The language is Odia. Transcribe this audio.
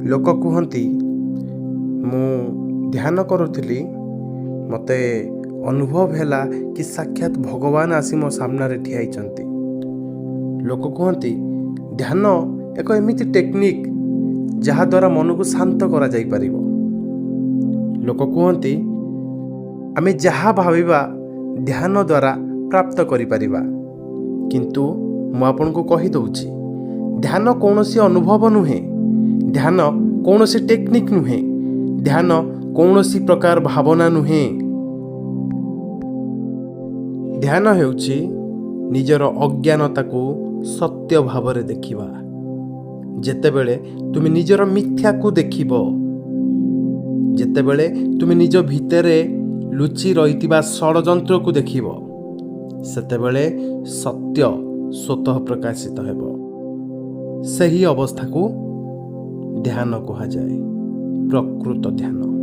ଲୋକ କୁହନ୍ତି ମୁଁ ଧ୍ୟାନ କରୁଥିଲି, ମୋତେ ଅନୁଭବ ହେଲା କି ସାକ୍ଷାତ ଭଗବାନ ଆସି ମୋ ସାମ୍ନାରେ ଠିଆ ହେଇଛନ୍ତି। ଲୋକ କୁହନ୍ତି ଧ୍ୟାନ ଏକ ଏମିତି ଟେକ୍ନିକ୍ ଯାହାଦ୍ୱାରା ମନକୁ ଶାନ୍ତ କରାଯାଇପାରିବ। ଲୋକ କୁହନ୍ତି ଆମେ ଯାହା ଭାବିବା ଧ୍ୟାନ ଦ୍ୱାରା ପ୍ରାପ୍ତ କରିପାରିବା। କିନ୍ତୁ ମୁଁ ଆପଣଙ୍କୁ କହିଦେଉଛି, ଧ୍ୟାନ କୌଣସି ଅନୁଭବ ନୁହେଁ, ଧ୍ୟାନ କୌଣସି ଟେକ୍ନିକ୍ ନୁହେଁ, ଧ୍ୟାନ କୌଣସି ପ୍ରକାର ଭାବନା ନୁହେଁ। ଧ୍ୟାନ ହେଉଛି ନିଜର ଅଜ୍ଞାନତାକୁ ସତ୍ୟ ଭାବରେ ଦେଖିବା। ଯେତେବେଳେ ତୁମେ ନିଜର ମିଥ୍ୟାକୁ ଦେଖିବ, ଯେତେବେଳେ ତୁମେ ନିଜ ଭିତରେ ଲୁଚି ରହିଥିବା ଷଡ଼ଯନ୍ତ୍ରକୁ ଦେଖିବ, ସେତେବେଳେ ସତ୍ୟ ସ୍ୱତଃ ପ୍ରକାଶିତ ହେବ। ସେହି ଅବସ୍ଥାକୁ ଧ୍ୟାନ କୁହାଯାଏ, ପ୍ରକୃତ ଧ୍ୟାନ।